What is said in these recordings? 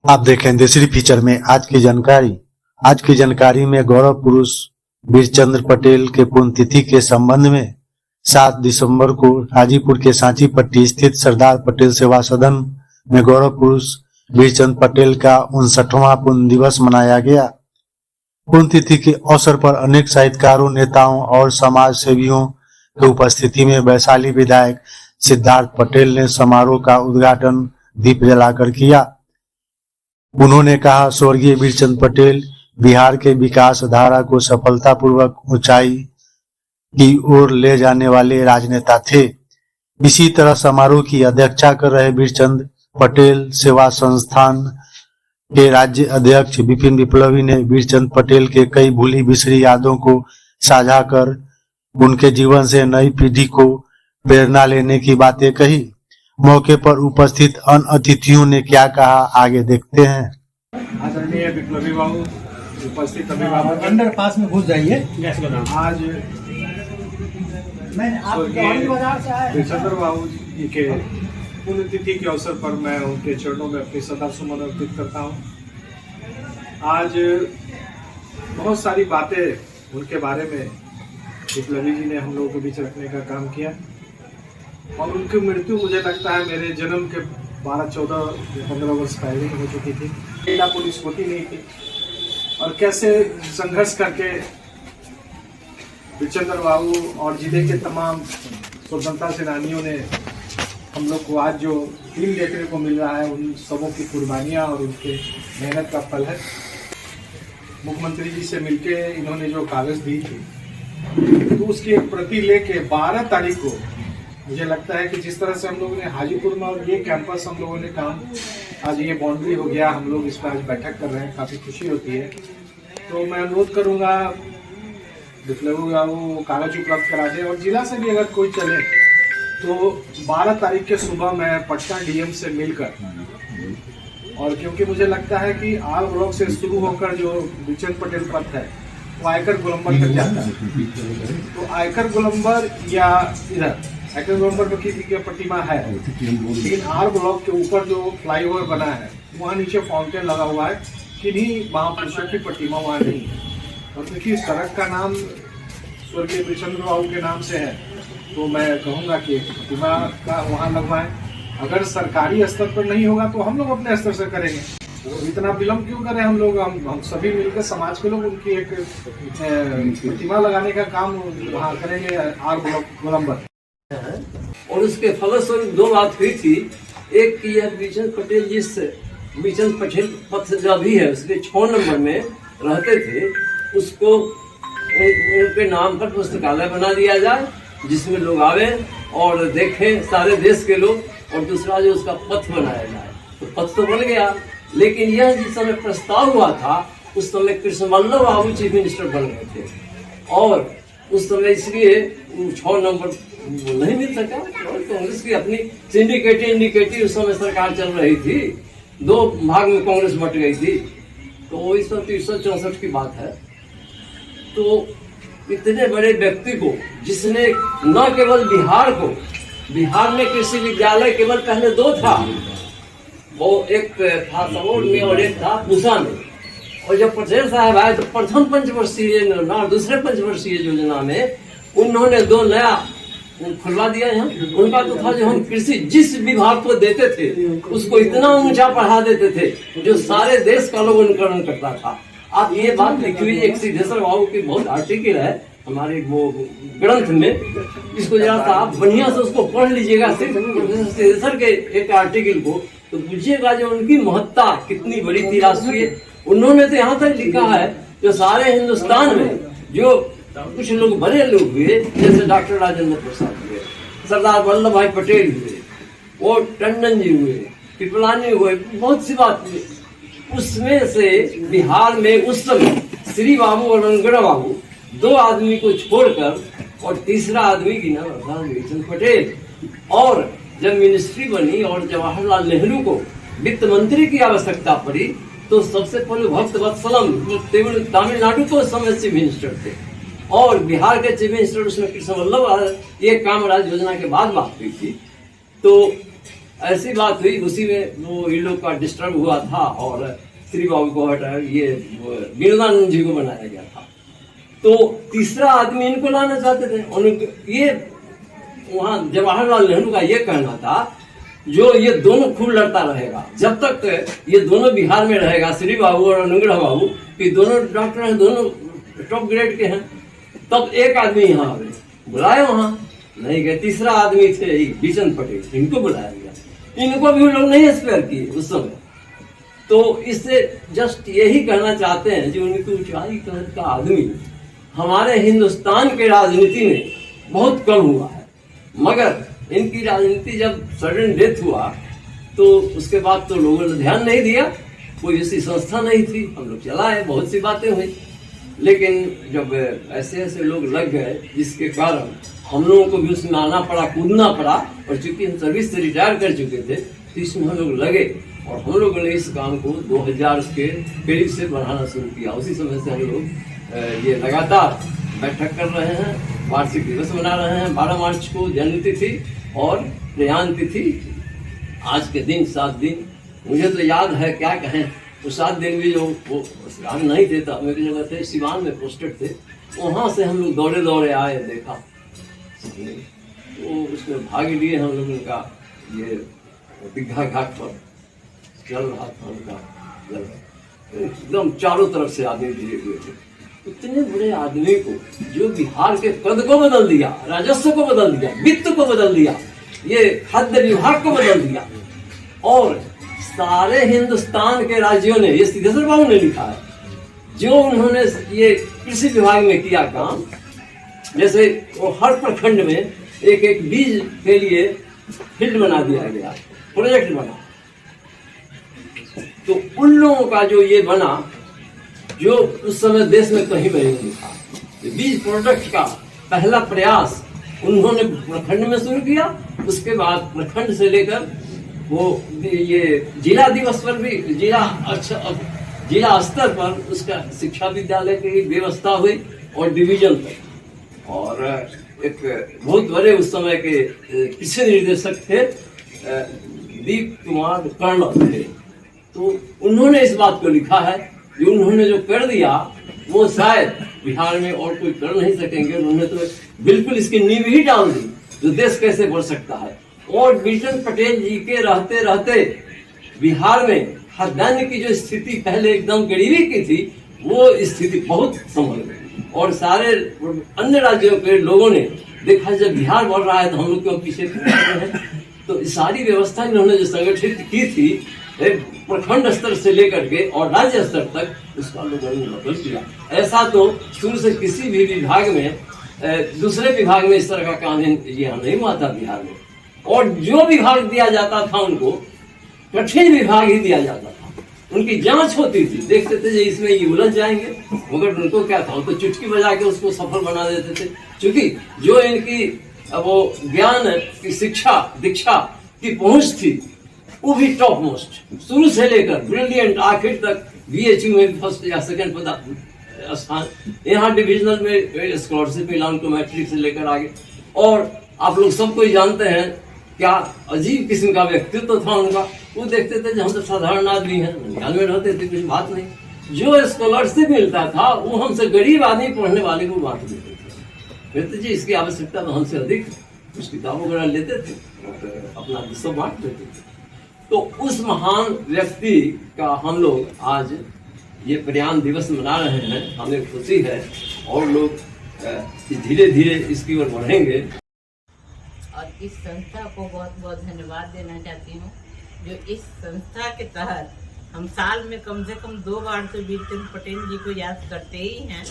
आप देखें देशरी फीचर में आज की जानकारी में गौरव पुरुष वीरचंद्र पटेल के पुण्यतिथि के संबंध में 7 दिसंबर को हाजीपुर के सांची पट्टी स्थित सरदार पटेल सेवा सदन में गौरव पुरुष वीरचंद्र पटेल का 59वां पुण्य दिवस मनाया गया। पुण्यतिथि के अवसर पर अनेक साहित्यकारों, नेताओं और समाज सेवियों की उपस्थिति में वैशाली विधायक सिद्धार्थ पटेल ने समारोह का उद्घाटन दीप जलाकर किया। उन्होंने कहा, स्वर्गीय वीरचंद्र पटेल बिहार के विकास धारा को सफलतापूर्वक ऊंचाई की ओर ले जाने वाले राजनेता थे। इसी तरह समारोह की अध्यक्षता कर रहे वीरचंद्र पटेल सेवा संस्थान के राज्य अध्यक्ष विपिन विप्लवी ने वीरचंद्र पटेल के कई भूली बिसरी यादों को साझा कर उनके जीवन से नई पीढ़ी को प्रेरणा लेने की बातें कही। मौके पर उपस्थित अन्य अतिथियों ने क्या कहा, आगे देखते हैं। आदरणीय विप्लवी बाबू, उपस्थित अभिभावक, अंडर पास में घुस जाइए। आज वीरचंद्र बाबू जी के पुण्यतिथि के अवसर पर मैं उनके चरणों में अपनी श्रद्धासुमन अर्पित करता हूँ। आज बहुत सारी बातें उनके बारे में विप्लवी जी ने हम लोगों के बीच रखने का काम किया और उनकी मृत्यु मुझे लगता है मेरे जन्म के 12-14-15 वर्ष पहले ही हो चुकी थी। महिला पुलिस होती नहीं थी और कैसे संघर्ष करके वीरचंद्र बाबू और जिले के तमाम स्वतंत्रता सेनानियों ने हम लोग को आज जो फिल्म देखने को मिल रहा है, उन सबों की कुर्बानियाँ और उनके मेहनत का फल है। मुख्यमंत्री जी से मिलके इन्होंने जो कागज दी थी तो उसकी एक प्रति लेके 12 तारीख को मुझे लगता है कि जिस तरह से हम लोगों ने हाजीपुर में और ये कैंपस हम लोगों ने काम, आज ये बाउंड्री हो गया, हम लोग इस पर आज बैठक कर रहे हैं, काफ़ी खुशी होती है। तो मैं अनुरोध करूँगा विप्लवी बाबू कागज उपलब्ध करा दे और जिला से भी अगर कोई चले तो 12 तारीख के सुबह मैं पटना डीएम से मिलकर, और क्योंकि मुझे लगता है कि आर ब्लॉक से शुरू होकर जो वीरचंद्र पटेल पथ है वो आयकर गोलंबर तक जाता है, तो आयकर गोलंबर या इधर आयकर गोलंबर में की प्रतिमा है, लेकिन आर ब्लॉक के ऊपर जो फ्लाईओवर बना है वहाँ नीचे फाउंटेन लगा हुआ है, किन्हीं महापुरुषों की प्रतिमा वहाँ नहीं है। और क्योंकि सड़क का नाम स्वर्गीय वीरचंद्र बाबू के नाम से है तो मैं कहूँगा कि प्रतिमा का वहाँ लगवाएं। अगर सरकारी स्तर पर नहीं होगा तो हम लोग अपने स्तर से करेंगे। तो इतना विलम्ब क्यों करें हम लोग, हम सभी मिलकर समाज के लोग उनकी एक प्रतिमा लगाने का काम वहाँ करेंगे आर ब्लॉक गोलंबर। और उसके फलस्वरूप 2 बात हुई थी। एक कि यह वीरचंद्र पटेल जिस वीरचंद्र पटेल पथ जो भी है उसके 6 नंबर में रहते थे, उसको उनके नाम पर पुस्तकालय बना दिया जाए जिसमें लोग आवे और देखें, सारे देश के लोग। और दूसरा जो उसका पथ बनाया जाए, तो पथ तो बन गया, लेकिन यह जिस समय प्रस्ताव हुआ था उस समय कृष्ण वल्लभ बाबू चीफ मिनिस्टर बन गए थे और उस समय इसलिए 6 नंबर नहीं मिल सका। और कांग्रेस की अपनी इंडिकेटिव उस समय सरकार चल रही थी, 2 भाग में कांग्रेस बट गई थी, तो 1963-64 की बात है। तो इतने बड़े व्यक्ति को जिसने न केवल बिहार में कृषि विद्यालय केवल पहले 2 था, वो एक था सबोर में और एक था पूसा में, और जब पटेल साहब आए तो प्रथम पंचवर्षीय योजना, दूसरे पंचवर्षीय योजना में उन्होंने 2 नया खुलवा दिया यहाँ। उनका तो था जो हम कृषि जिस विभाग को देते थे उसको इतना ऊंचा पढ़ा देते थे जो सारे देश का लोग अनुकरण करता था। आप ये बात लिखी हुई एक सिद्धेश्वर बाबू की बहुत आर्टिकल है हमारे वो ग्रंथ में, इसको जरा सा आप बढ़िया से उसको पढ़ लीजिएगा सिद्धेश्वर के एक आर्टिकल को, तो बुझिएगा जो उनकी महत्ता कितनी बड़ी थी राष्ट्रीय। उन्होंने तो यहाँ तक लिखा है जो सारे हिंदुस्तान में जो कुछ लोग बड़े लोग हुए, जैसे डॉक्टर राजेंद्र प्रसाद हुए, सरदार वल्लभ भाई पटेल हुए, वो टंडन जी हुए, कृपलानी हुए, बहुत सी बात हुई। उसमें से बिहार में उस समय श्री बाबू और रंगड़ा बाबू 2 आदमी को छोड़कर और तीसरा आदमी की नाम था वीरचंद्र पटेल। और जब मिनिस्ट्री बनी और जवाहरलाल नेहरू को वित्त मंत्री की आवश्यकता पड़ी तो सबसे पहले भक्त वत्सलम तमिलनाडु को समय चीफ मिनिस्टर थे और बिहार के चीफ मिनिस्टर उसमें कृष्ण वल्लभ, ये कामराज योजना के बाद बात हुई थी। तो ऐसी बात हुई, उसी में वो इन लोग का डिस्टर्ब हुआ था और श्री बाबू को हटाया, ये विनोदानंद जी को बनाया गया था। तो तीसरा आदमी इनको लाना चाहते थे। उनको ये वहाँ जवाहरलाल नेहरू का ये कहना था, जो ये दोनों खूब लड़ता रहेगा, जब तक ये दोनों बिहार में रहेगा, श्री बाबू और अनुग्रह बाबू, कि दोनों डॉक्टर हैं, दोनों टॉप ग्रेड के हैं, तब एक आदमी यहाँ आवे। बुलाए, वहाँ नहीं गए। तीसरा आदमी थे बीचन पटेल, इनको बुलाया गया। इनको भी लोग नहीं स्पेयर किए उस समय। तो इससे जस्ट यही कहना चाहते हैं, जो उनकी ऊंचाई कद का आदमी हमारे हिंदुस्तान के राजनीति में बहुत कम हुआ है। मगर इनकी राजनीति जब सडन डेथ हुआ तो उसके बाद तो लोगों ने ध्यान नहीं दिया, कोई ऐसी संस्था नहीं थी, हम लोग चलाए, बहुत सी बातें हुई। लेकिन जब ऐसे ऐसे लोग लग गए, जिसके कारण हम लोगों को भी उसमें आना पड़ा, कूदना पड़ा, और चूंकि हम सर्विस से रिटायर कर चुके थे तो इसमें हम लोग लगे और हम लोगों ने इस काम को 2000 के करीब से बढ़ाना शुरू किया। उसी समय से हम लोग ये लगातार बैठक कर रहे हैं, वार्षिक दिवस मना रहे हैं। 12 मार्च को जन्मतिथि और प्रयाण तिथि, आज के दिन 7 दिन, मुझे तो याद है, क्या कहें, वो 7 दिन भी जो वो हम नहीं थे, तो मेरी जगह थे सिवान में पोस्टेड थे, वहाँ से हम लोग दौड़े दौड़े आए, देखा तो उसमें भाग लिए हम लोगों का। ये दीघा घाट पर चल रहा था उनका जल, एकदम चारों तरफ से आदमी गिरे हुए थे। इतने बड़े आदमी को, जो बिहार के पद को बदल दिया, राजस्व को बदल दिया, वित्त को बदल दिया, ये खाद्य विभाग को बदल दिया, और सारे हिंदुस्तान के राज्यों ने, ये सिद्धेश्वर बाबू ने लिखा है, जो उन्होंने ये कृषि विभाग में किया काम, जैसे वो हर प्रखंड में एक एक बीज के लिए फील्ड बना दिया गया, प्रोजेक्ट बना। तो उन लोगों का जो ये बना, जो उस समय देश में कहीं भी नहीं था, बीज प्रोडक्ट का पहला प्रयास उन्होंने प्रखंड में शुरू किया। उसके बाद प्रखंड से लेकर वो ये जिला दिवस पर भी, जिला स्तर पर उसका शिक्षा विद्यालय की व्यवस्था हुई और डिवीजन तक। और एक बहुत बड़े उस समय के कृषि निर्देशक थे, दीप कुमार कर्ण थे, तो उन्होंने इस बात को लिखा है, जो उन्होंने जो कर दिया वो शायद बिहार में और कोई कर नहीं सकेंगे। उन्होंने तो बिल्कुल इसकी नींव ही डाल दी, जो देश कैसे बढ़ सकता है। और बीचन पटेल जी के रहते रहते बिहार में खाद्यान्न की जो स्थिति पहले एकदम गरीबी की थी, वो स्थिति बहुत संभल गई। और सारे अन्य राज्यों के लोगों ने देखा, जब बिहार बढ़ रहा है तो हम लोग क्यों पीछे रहे हैं। तो सारी व्यवस्था इन्होंने जो संगठित की थी, प्रखंड स्तर से लेकर के और राज्य स्तर तक, उसका लोगों ने बदल किया। ऐसा तो शुरू से किसी भी विभाग में, दूसरे विभाग में इस तरह का काम यहाँ नहीं हुआ था बिहार में। और जो विभाग दिया जाता था उनको कठिन विभाग ही दिया जाता था। उनकी जांच होती थी, देखते थे इसमें ये उलझ जाएंगे, मगर उनको क्या था, तो चुटकी बजा के उसको सफल बना देते थे। क्योंकि जो इनकी वो ज्ञान की शिक्षा दीक्षा की पहुंच थी, वो भी टॉप मोस्ट, शुरू से लेकर ब्रिलियंट आखिर तक। बीएचयू में फर्स्ट या सेकंड स्थान, यहाँ डिविजनल में स्कॉलरशिप मिला उनको, मैट्रिक से लेकर आगे। और आप लोग सब कोई जानते हैं क्या अजीब किस्म का व्यक्तित्व था उनका। वो देखते थे हम तो साधारण आदमी हैं, ख्याल में रहते थे, कुछ बात नहीं। जो स्कॉलरशिप मिलता था वो हमसे गरीब आदमी पढ़ने वाले को बांट देते थे। कहते जी इसकी आवश्यकता तो हमसे अधिक, कुछ किताब वगैरह लेते थे और अपना विश्व बांट देते थे। तो उस महान व्यक्ति का हम लोग आज ये प्रयाण दिवस मना रहे हैं, हमें खुशी है। और लोग धीरे धीरे इसकी ओर बढ़ेंगे। और इस संस्था को बहुत बहुत धन्यवाद देना चाहती हूँ, जो इस संस्था के तहत हम साल में कम से कम 2 बार तो बीरचंद पटेल जी को याद करते ही हैं,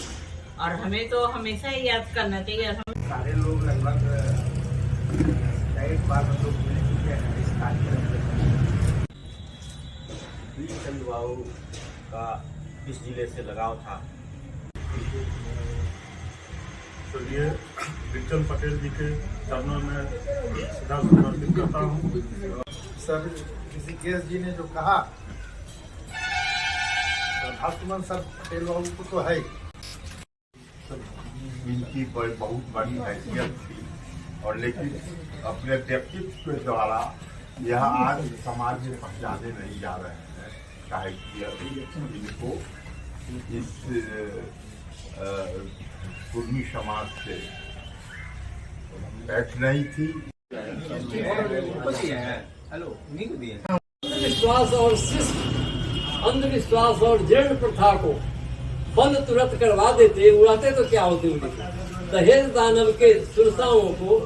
और हमें तो हमेशा ही याद करना चाहिए। हम सारे लोग लगभग एक बार हम लोग मिल चुके हैं इस कार्यक्रम में। बीरचंद बाबू का इस जिले से लगाव था। चलिए बीरचंद पटेल जी के चरणों में सीधा समर्पित करता हूँ। सर ऋषिकेश जी ने जो कहा, भक्तमन सर पटेल बाबू को तो है। इनकी बहुत बड़ी हैसियत थी, और लेकिन अपने व्यक्तित्व के द्वारा यह आज समाज में पहुंचाने नहीं जा रहे हैं, काहे कि अभी इनको इस कुर्मी समाज से बैठ नहीं थी। अंधविश्वास और शिष्ट अंधविश्वास और जड़ प्रथा को बंद तुरंत करवा देते, उड़ाते तो क्या होते उड़े। दहेज दानव के सुरसाओं को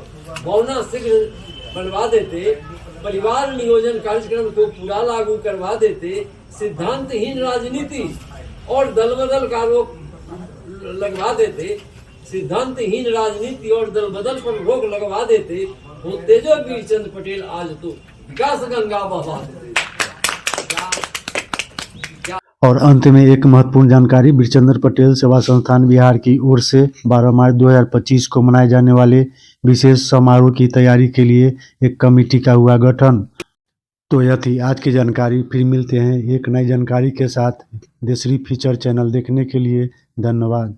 बौना शीघ्र बनवा देते, परिवार नियोजन कार्यक्रम को पूरा लागू करवा देते, सिद्धांतहीन राजनीति और दल बदल का रोक लगवा देते, सिद्धांतहीन राजनीति और दल बदल पर रोक लगवा देते। वो तेजो वीरचंद पटेल आज तो विकास गंगा बहा देते। और अंत में एक महत्वपूर्ण जानकारी, वीरचंद्र पटेल सेवा संस्थान बिहार की ओर से 12 मार्च 2025 को मनाए जाने वाले विशेष समारोह की तैयारी के लिए एक कमेटी का हुआ गठन। तो यह थी आज की जानकारी। फिर मिलते हैं एक नई जानकारी के साथ। देशरी फीचर चैनल देखने के लिए धन्यवाद।